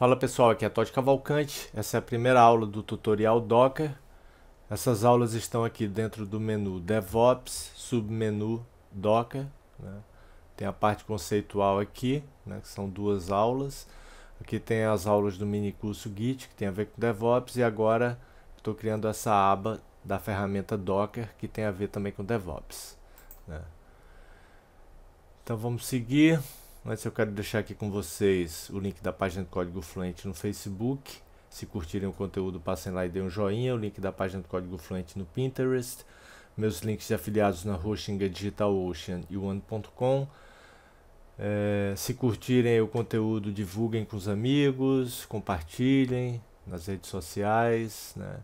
Fala pessoal, aqui é Todd Cavalcante, essa é a primeira aula do tutorial Docker. Essas aulas estão aqui dentro do menu DevOps, submenu Docker, né? Tem a parte conceitual aqui, né, que são duas aulas. Aqui tem as aulas do mini curso Git, que tem a ver com DevOps, e agora estou criando essa aba da ferramenta Docker, que tem a ver também com DevOps, né? Então vamos seguir. Antes eu quero deixar aqui com vocês o link da página do Código Fluente no Facebook. Se curtirem o conteúdo, passem lá e deem um joinha. O link da página do Código Fluente no Pinterest. Meus links de afiliados na Hostinga, DigitalOcean e One.com. Se curtirem o conteúdo, divulguem com os amigos, compartilhem nas redes sociais, né?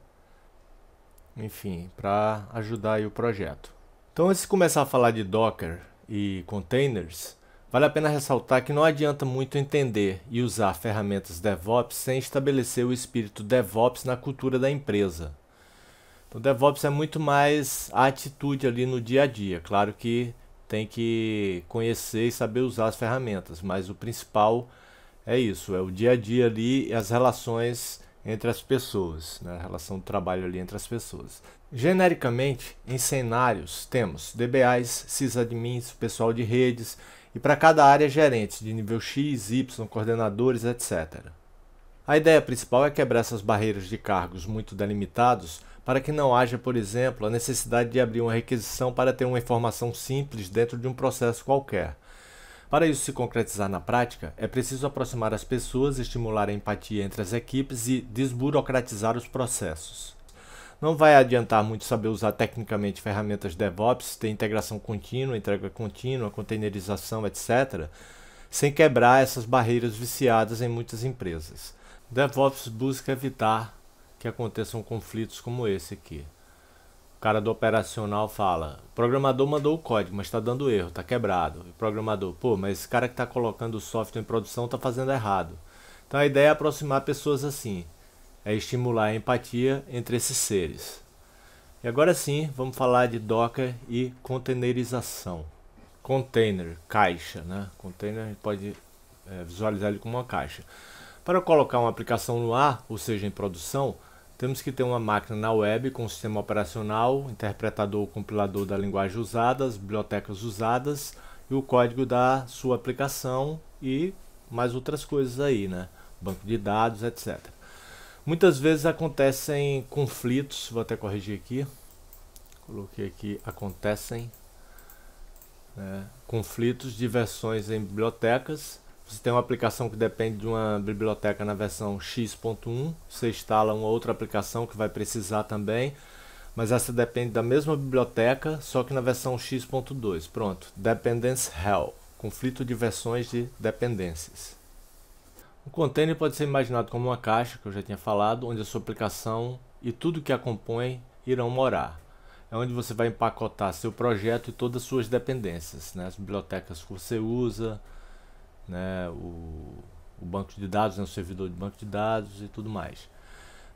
Enfim, para ajudar aí o projeto. Então, antes de começar a falar de Docker e containers, vale a pena ressaltar que não adianta muito entender e usar ferramentas DevOps sem estabelecer o espírito DevOps na cultura da empresa. Então, DevOps é muito mais a atitude ali no dia a dia. Claro que tem que conhecer e saber usar as ferramentas, mas o principal é isso, é o dia a dia ali e as relações entre as pessoas, né? A relação do trabalho ali entre as pessoas. Genericamente, em cenários, temos DBAs, sysadmins, pessoal de redes, e para cada área gerentes de nível X, Y, coordenadores, etc. A ideia principal é quebrar essas barreiras de cargos muito delimitados para que não haja, por exemplo, a necessidade de abrir uma requisição para ter uma informação simples dentro de um processo qualquer. Para isso se concretizar na prática, é preciso aproximar as pessoas, estimular a empatia entre as equipes e desburocratizar os processos. Não vai adiantar muito saber usar tecnicamente ferramentas DevOps, ter integração contínua, entrega contínua, containerização, etc., sem quebrar essas barreiras viciadas em muitas empresas. DevOps busca evitar que aconteçam conflitos como esse aqui. O cara do operacional fala, o programador mandou o código, mas está dando erro, está quebrado. O programador, pô, mas esse cara que está colocando o software em produção está fazendo errado. Então a ideia é aproximar pessoas assim, é estimular a empatia entre esses seres. E agora sim, vamos falar de Docker e containerização. Container, caixa, né? Container a gente pode visualizar ele como uma caixa. Para colocar uma aplicação no ar, ou seja, em produção, temos que ter uma máquina na web com o sistema operacional, interpretador ou compilador da linguagem usada, as bibliotecas usadas e o código da sua aplicação e mais outras coisas aí, né? Banco de dados, etc. Muitas vezes acontecem conflitos, vou até corrigir aqui, coloquei aqui, acontecem conflitos de versões em bibliotecas. Você tem uma aplicação que depende de uma biblioteca na versão X.1, você instala uma outra aplicação que vai precisar também, mas essa depende da mesma biblioteca, só que na versão X.2. Pronto, Dependence Hell, conflito de versões de dependências. O container pode ser imaginado como uma caixa, que eu já tinha falado, onde a sua aplicação e tudo que a compõe irão morar. É onde você vai empacotar seu projeto e todas as suas dependências, né? As bibliotecas que você usa, né? O banco de dados, né? O servidor de banco de dados e tudo mais.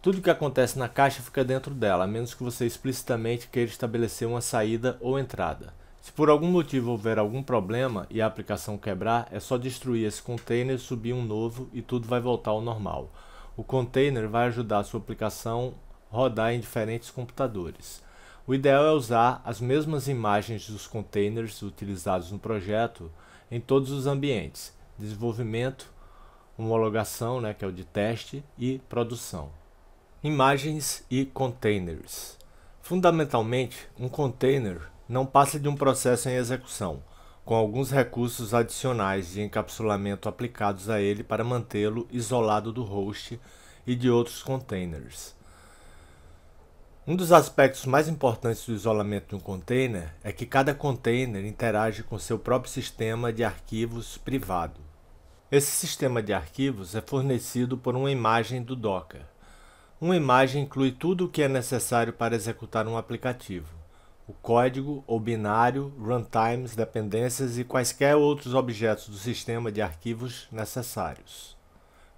Tudo que acontece na caixa fica dentro dela, a menos que você explicitamente queira estabelecer uma saída ou entrada. Se por algum motivo houver algum problema e a aplicação quebrar, é só destruir esse container, subir um novo e tudo vai voltar ao normal. O container vai ajudar a sua aplicação a rodar em diferentes computadores. O ideal é usar as mesmas imagens dos containers utilizados no projeto em todos os ambientes: desenvolvimento, homologação, né, que é o de teste, e produção. Imagens e containers. Fundamentalmente, um container não passa de um processo em execução, com alguns recursos adicionais de encapsulamento aplicados a ele para mantê-lo isolado do host e de outros containers. Um dos aspectos mais importantes do isolamento de um container é que cada container interage com seu próprio sistema de arquivos privado. Esse sistema de arquivos é fornecido por uma imagem do Docker. Uma imagem inclui tudo o que é necessário para executar um aplicativo: o código, o binário, runtimes, dependências e quaisquer outros objetos do sistema de arquivos necessários.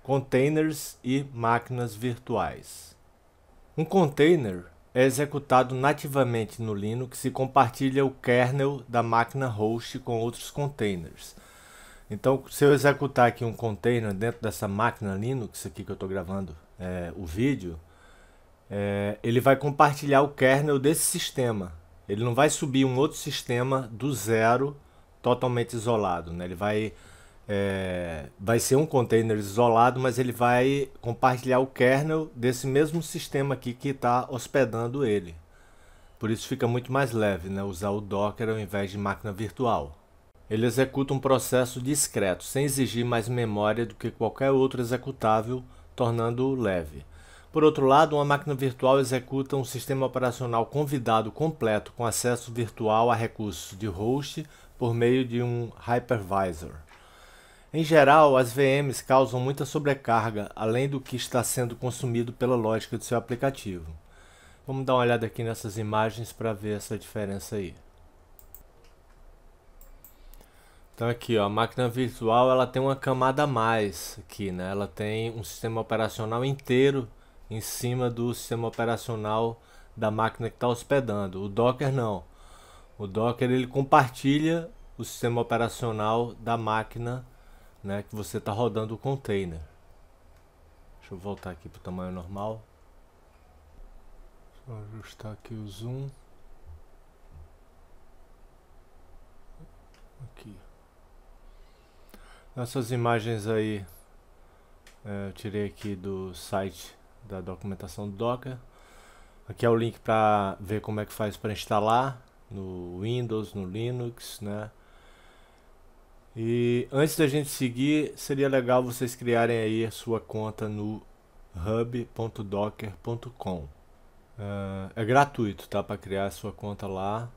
Containers e máquinas virtuais. Um container é executado nativamente no Linux e compartilha o kernel da máquina host com outros containers. Então, se eu executar aqui um container dentro dessa máquina Linux aqui que eu estou gravando o vídeo, ele vai compartilhar o kernel desse sistema. Ele não vai subir um outro sistema do zero, totalmente isolado, né? Ele vai ser um container isolado, mas ele vai compartilhar o kernel desse mesmo sistema aqui que está hospedando ele. Por isso fica muito mais leve, né? Usar o Docker ao invés de máquina virtual. Ele executa um processo discreto, sem exigir mais memória do que qualquer outro executável, tornando-o leve. Por outro lado, uma máquina virtual executa um sistema operacional convidado completo com acesso virtual a recursos de host por meio de um hypervisor. Em geral, as VMs causam muita sobrecarga, além do que está sendo consumido pela lógica do seu aplicativo. Vamos dar uma olhada aqui nessas imagens para ver essa diferença aí. Então aqui, ó, a máquina virtual ela tem uma camada a mais aqui, né? Ela tem um sistema operacional inteiro em cima do sistema operacional da máquina que está hospedando. O Docker não. O Docker ele compartilha o sistema operacional da máquina, né, que você está rodando o container. Deixa eu voltar aqui para o tamanho normal. Vou ajustar aqui o zoom. Aqui. Essas imagens aí eu tirei aqui do site da documentação do Docker. Aqui é o link para ver como é que faz para instalar no Windows, no Linux, né? E antes da gente seguir, seria legal vocês criarem aí a sua conta no hub.docker.com. É gratuito, tá? Para criar a sua conta lá.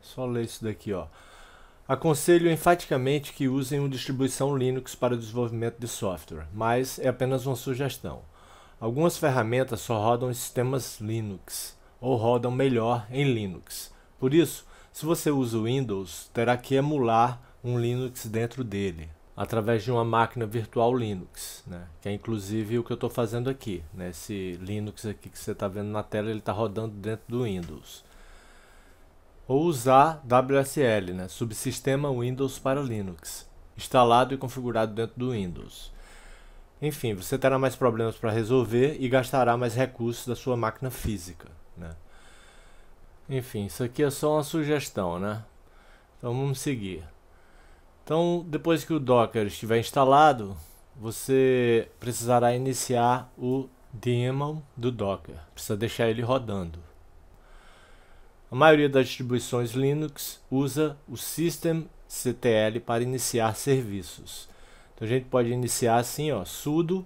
Só ler isso daqui, ó. Aconselho enfaticamente que usem uma distribuição Linux para o desenvolvimento de software, mas é apenas uma sugestão. Algumas ferramentas só rodam em sistemas Linux, ou rodam melhor em Linux. Por isso, se você usa o Windows, terá que emular um Linux dentro dele, através de uma máquina virtual Linux, né? Que é inclusive o que eu estou fazendo aqui, né? Esse Linux aqui que você está vendo na tela, ele está rodando dentro do Windows. Ou usar WSL, né? Subsistema Windows para Linux, instalado e configurado dentro do Windows. Enfim, você terá mais problemas para resolver e gastará mais recursos da sua máquina física, né? Enfim, isso aqui é só uma sugestão, né? Então vamos seguir. Então, depois que o Docker estiver instalado, você precisará iniciar o daemon do Docker. Precisa deixar ele rodando. A maioria das distribuições Linux usa o systemctl para iniciar serviços. Então a gente pode iniciar assim, ó, sudo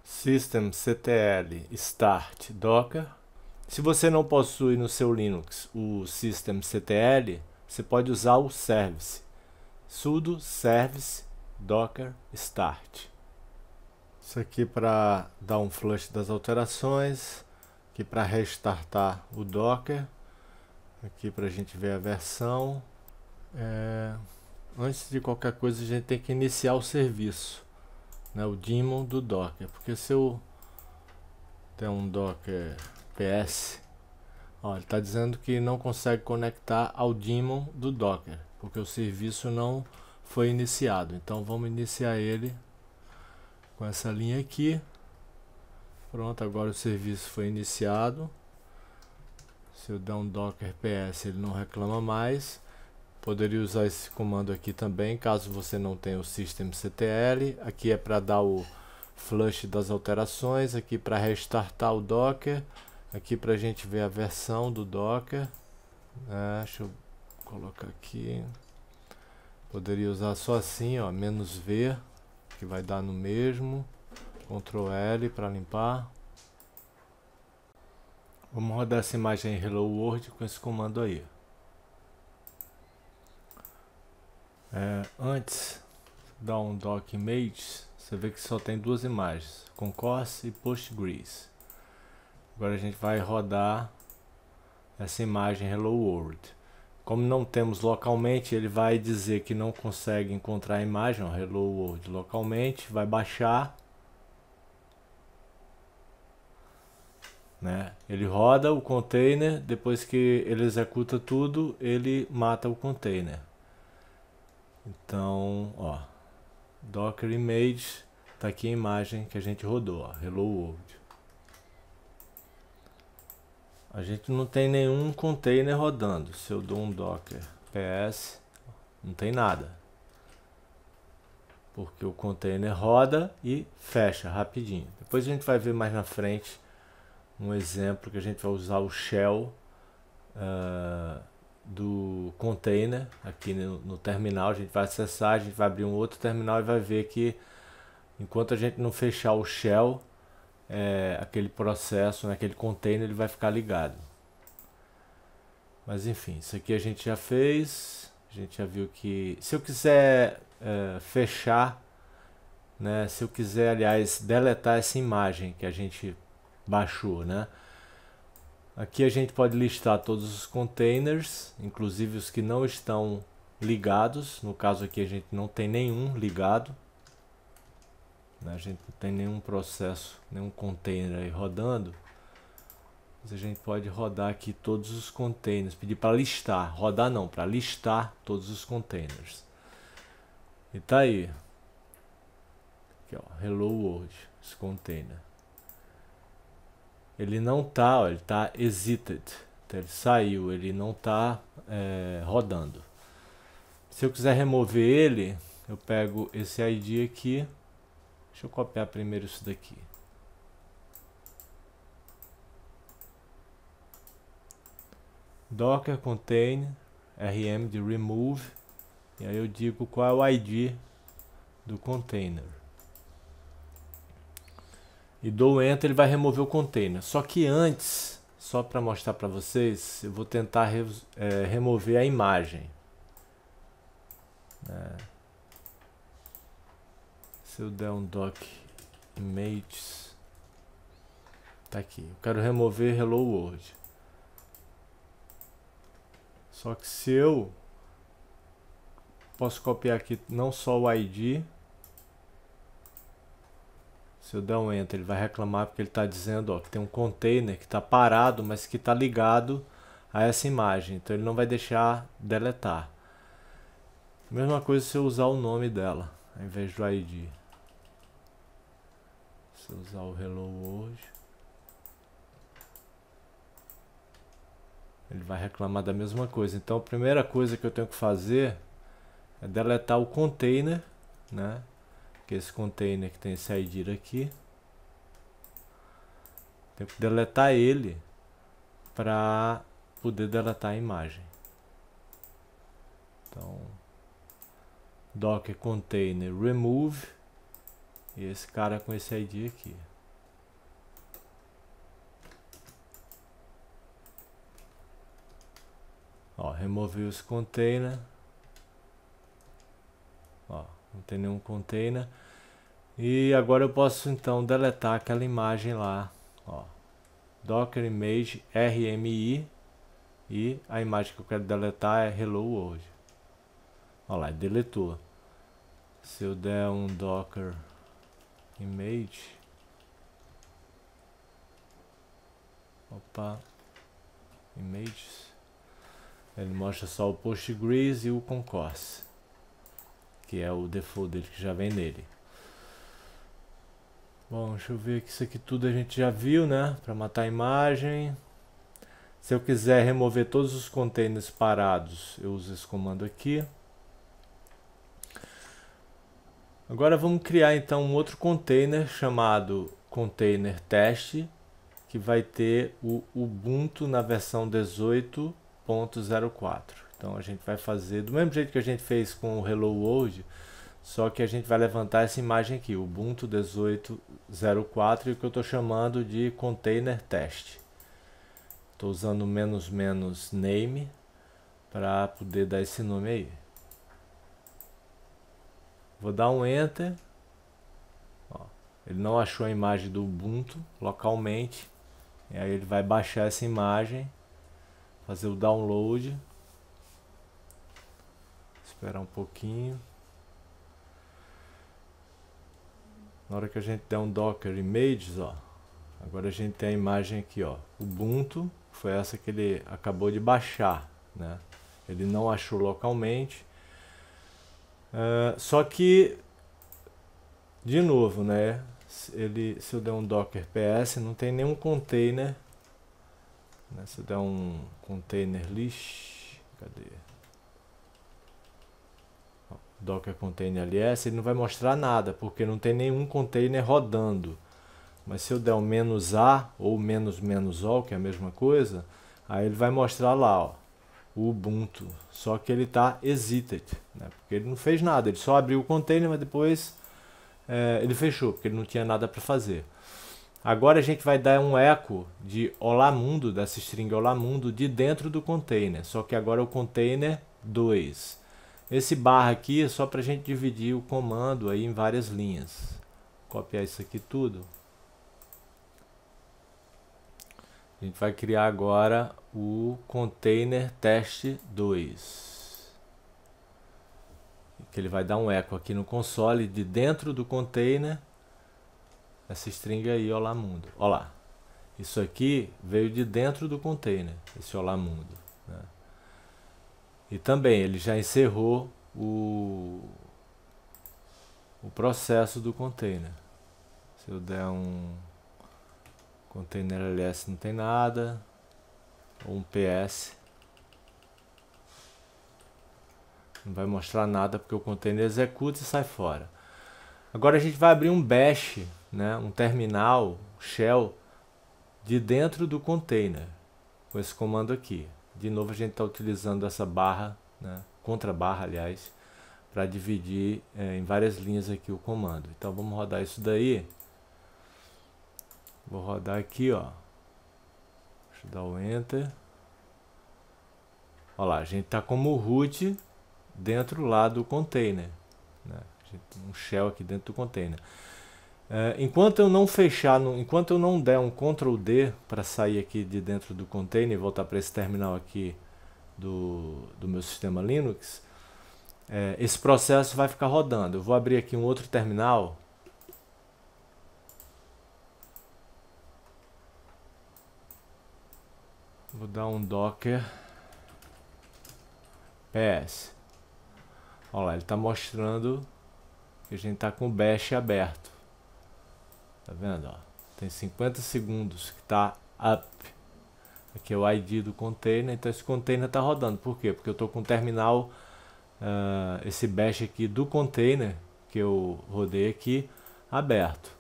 systemctl start docker. Se você não possui no seu Linux o systemctl, você pode usar o service. Sudo service docker start. Isso aqui para dar um flush das alterações, aqui para restartar o Docker. Aqui para a gente ver a versão. Antes de qualquer coisa a gente tem que iniciar o serviço, né, o daemon do Docker, porque se eu der um Docker ps, ó, ele está dizendo que não consegue conectar ao daemon do Docker, porque o serviço não foi iniciado. Então vamos iniciar ele com essa linha aqui. Pronto, agora o serviço foi iniciado. Se eu der um docker ps, ele não reclama mais. Poderia usar esse comando aqui também, caso você não tenha o systemctl. Aqui é para dar o flush das alterações, aqui para restartar o Docker, aqui para a gente ver a versão do Docker. Deixa eu colocar aqui. Poderia usar só assim, ó, "-v", que vai dar no mesmo. Ctrl L para limpar. Vamos rodar essa imagem em Hello World com esse comando aí. Antes, dá um doc images, você vê que só tem duas imagens, Concourse e Postgres. Agora a gente vai rodar essa imagem Hello World. Como não temos localmente, ele vai dizer que não consegue encontrar a imagem, ó, Hello World localmente, vai baixar. Né? Ele roda o container, depois que ele executa tudo, ele mata o container. Então, ó, Docker image, tá aqui a imagem que a gente rodou, ó, Hello World. A gente não tem nenhum container rodando. Se eu dou um docker ps, não tem nada. Porque o container roda e fecha rapidinho. Depois a gente vai ver mais na frente um exemplo que a gente vai usar o shell do container aqui no terminal. A gente vai acessar, a gente vai abrir um outro terminal e vai ver que enquanto a gente não fechar o shell, aquele processo, aquele container, ele vai ficar ligado. Mas enfim, isso aqui a gente já fez. A gente já viu que se eu quiser fechar, né, se eu quiser, aliás, deletar essa imagem que a gente baixou, né? Aqui a gente pode listar todos os containers, inclusive os que não estão ligados. No caso aqui a gente não tem nenhum ligado, né? A gente não tem nenhum processo, nenhum container aí rodando. Mas a gente pode rodar aqui todos os containers, pedir para listar, rodar não, para listar todos os containers. E tá aí. Aqui, ó, Hello World, esse container. Ele não tá, ó, ele tá exited, então ele saiu, ele não tá rodando. Se eu quiser remover ele, eu pego esse ID aqui. Deixa eu copiar primeiro isso daqui. Docker container rm de remove, e aí eu digo qual é o ID do container. E dou enter, ele vai remover o container. Só que antes, só para mostrar para vocês, eu vou tentar remover a imagem. Se eu der um doc images, tá aqui. Eu quero remover Hello World. Só que se eu posso copiar aqui não só o ID. Se eu der um enter, ele vai reclamar porque ele está dizendo, ó, que tem um container que está parado, mas que está ligado a essa imagem. Então ele não vai deixar deletar. Mesma coisa se eu usar o nome dela, ao invés do ID. Se eu usar o Hello World, ele vai reclamar da mesma coisa. Então a primeira coisa que eu tenho que fazer é deletar o container, né? Que é esse container que tem esse ID aqui. Tenho que deletar ele para poder deletar a imagem. Então, docker container remove, e esse cara com esse ID aqui. Ó, removi os container. Ó, não tem nenhum container. E agora eu posso então deletar aquela imagem lá, ó, docker image rmi, e a imagem que eu quero deletar é Hello World. Olha lá, deletou. Se eu der um docker image, opa, images, ele mostra só o Postgres e o Concourse, que é o default dele, que já vem nele. Bom, deixa eu ver que isso aqui tudo a gente já viu, né? Para matar a imagem. Se eu quiser remover todos os containers parados, eu uso esse comando aqui. Agora vamos criar então um outro container chamado container teste, que vai ter o Ubuntu na versão 18.04. Então a gente vai fazer do mesmo jeito que a gente fez com o Hello World, só que a gente vai levantar essa imagem aqui, Ubuntu 18.04, e o que eu estou chamando de container teste. Estou usando -- name para poder dar esse nome aí. Vou dar um enter. Ó, ele não achou a imagem do Ubuntu localmente, e aí ele vai baixar essa imagem, fazer o download. Esperar um pouquinho. Na hora que a gente der um docker images, ó, agora a gente tem a imagem aqui, ó, Ubuntu, foi essa que ele acabou de baixar, né? Ele não achou localmente. Só que De novo, né? Se eu der um docker ps, não tem nenhum container, né? Se eu der um container list, cadê? Docker container ls, ele não vai mostrar nada, porque não tem nenhum container rodando. Mas se eu der um "-a" ou "-o", que é a mesma coisa, aí ele vai mostrar lá, ó, o Ubuntu. Só que ele está exited, né? Porque ele não fez nada, ele só abriu o container, mas depois ele fechou, porque ele não tinha nada para fazer. Agora a gente vai dar um eco de olá mundo, dessa string olá mundo, de dentro do container. Só que agora é o container 2. Esse barra aqui é só para a gente dividir o comando aí em várias linhas. Vou copiar isso aqui tudo. A gente vai criar agora o container teste 2. Que ele vai dar um eco aqui no console de dentro do container. Essa string aí, olá mundo. Olha lá. Isso aqui veio de dentro do container, esse olá mundo, né? E também ele já encerrou o processo do container. Se eu der um container ls, não tem nada, ou um ps, não vai mostrar nada porque o container executa e sai fora. Agora a gente vai abrir um bash, né, um terminal, shell, de dentro do container, com esse comando aqui. De novo a gente está utilizando essa barra, né, contra barra, aliás, para dividir em várias linhas aqui o comando. Então vamos rodar isso daí. Vou rodar aqui, ó. Deixa eu dar o enter. Olha lá, a gente está como root dentro lá do container, né? Um shell aqui dentro do container. Enquanto eu não fechar, enquanto eu não der um Ctrl D para sair aqui de dentro do container e voltar para esse terminal aqui do meu sistema Linux, esse processo vai ficar rodando. Eu vou abrir aqui um outro terminal. Vou dar um docker ps. Olha lá, ele está mostrando que a gente está com o bash aberto. Tá vendo? Ó? Tem 50 segundos que está up. Aqui é o ID do container, então esse container está rodando. Por quê? Porque eu estou com o terminal, esse bash aqui do container que eu rodei aqui, aberto.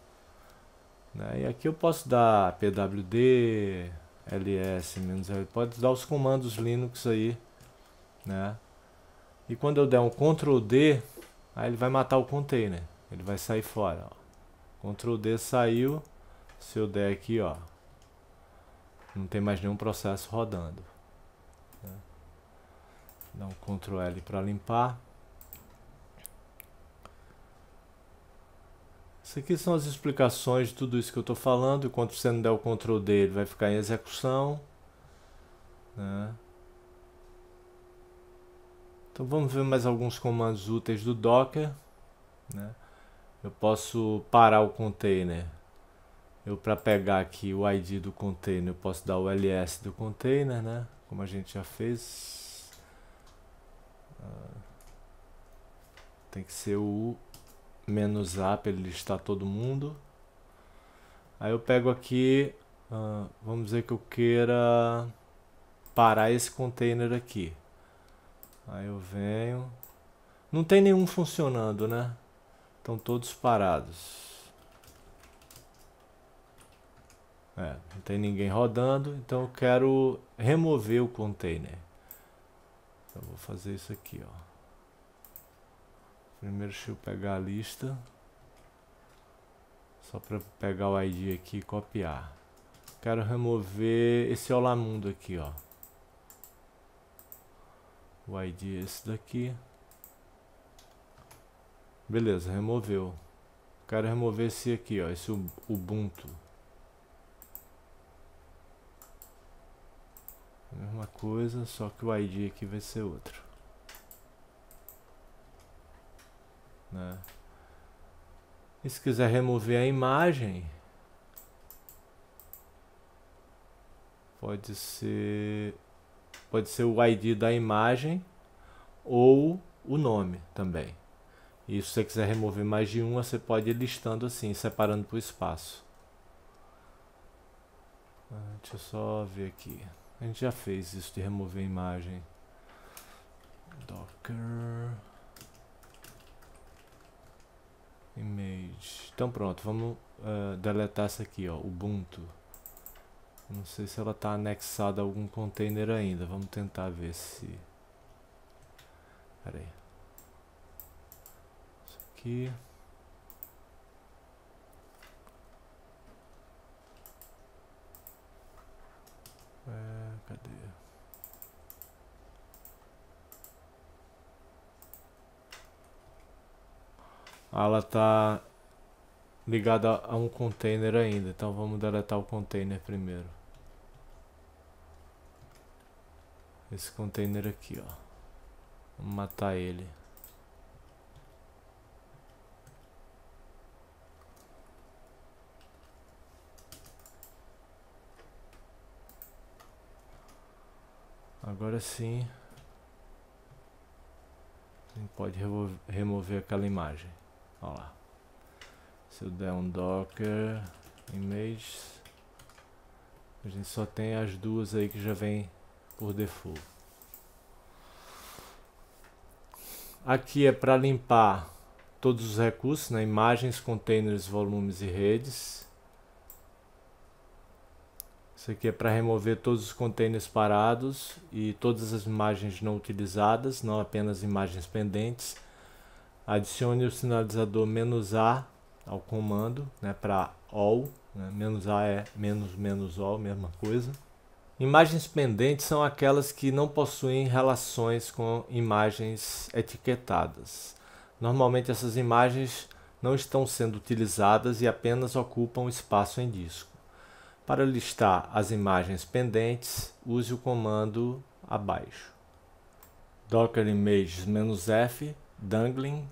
Né? E aqui eu posso dar pwd, ls, -l, pode dar os comandos Linux aí, né? E quando eu der um Ctrl D, aí ele vai matar o container, ele vai sair fora, ó. Ctrl D saiu. Se eu der aqui, ó, não tem mais nenhum processo rodando, né? Dá um Ctrl L para limpar. Isso aqui são as explicações de tudo isso que eu estou falando. Enquanto você não der o Ctrl D, ele vai ficar em execução, né? Então vamos ver mais alguns comandos úteis do Docker, né? Eu posso parar o container. Para pegar aqui o ID do container, eu posso dar o ls do container, né? Como a gente já fez. Tem que ser o -a para ele listar todo mundo. Aí eu pego aqui, vamos dizer que eu queira parar esse container aqui. Aí eu venho. Não tem nenhum funcionando, né? Estão todos parados. Não tem ninguém rodando, então eu quero remover o container. Eu vou fazer isso aqui, ó. Primeiro deixa eu pegar a lista. Só para pegar o ID aqui e copiar. Quero remover esse olá mundo aqui, ó. O ID é esse daqui. Beleza, removeu. Quero remover esse aqui, ó, esse Ubuntu. Mesma coisa, só que o ID aqui vai ser outro, né? E se quiser remover a imagem, pode ser o ID da imagem ou o nome também. E se você quiser remover mais de uma, você pode ir listando assim, separando por espaço. Deixa eu só ver aqui. A gente já fez isso de remover a imagem. Docker image. Então pronto, vamos deletar essa aqui, ó, Ubuntu. Não sei se ela está anexada a algum container ainda. Vamos tentar ver se... Pera aí. Isso aqui. Cadê? Ela está ligada a um container ainda, então vamos deletar o container primeiro. Esse container aqui, ó. Vamos matar ele. Agora sim, a gente pode remover aquela imagem. Olha lá. Se eu der um docker images, a gente só tem as duas aí que já vem por default. Aqui é para limpar todos os recursos, né? Imagens, containers, volumes e redes. Isso aqui é para remover todos os containers parados e todas as imagens não utilizadas, não apenas imagens pendentes. Adicione o sinalizador "-a" ao comando, né, para all, né? "-a" é "-all", mesma coisa. Imagens pendentes são aquelas que não possuem relações com imagens etiquetadas. Normalmente essas imagens não estão sendo utilizadas e apenas ocupam espaço em disco. Para listar as imagens pendentes, use o comando abaixo. Docker images "-f", dangling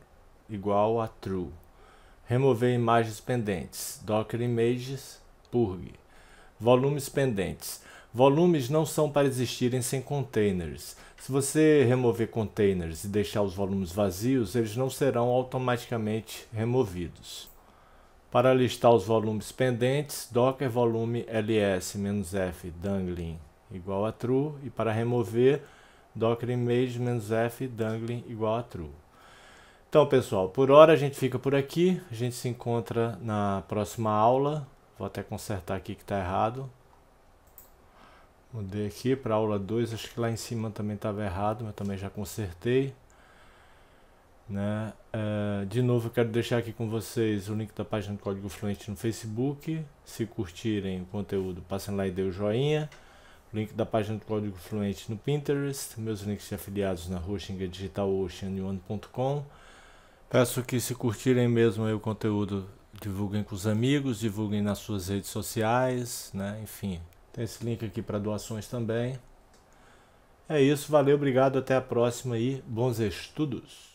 igual a true. Remover imagens pendentes. Docker images purge. Volumes pendentes. Volumes não são para existirem sem containers. Se você remover containers e deixar os volumes vazios, eles não serão automaticamente removidos. Para listar os volumes pendentes, docker volume ls-f dangling igual a true. E para remover, docker image-f dangling igual a true. Então, pessoal, por hora a gente fica por aqui. A gente se encontra na próxima aula. Vou até consertar aqui que está errado. Mudei aqui para aula 2. Acho que lá em cima também estava errado, mas também já consertei. Né? De novo, eu quero deixar aqui com vocês o link da página do Código Fluente no Facebook. Se curtirem o conteúdo, passem lá e dê o joinha. O link da página do Código Fluente no Pinterest. Meus links de afiliados na Hosting, DigitalOcean e One.com. Peço que, se curtirem mesmo aí o conteúdo, divulguem com os amigos, divulguem nas suas redes sociais, né? Enfim, tem esse link aqui para doações também. É isso, valeu, obrigado, até a próxima e bons estudos!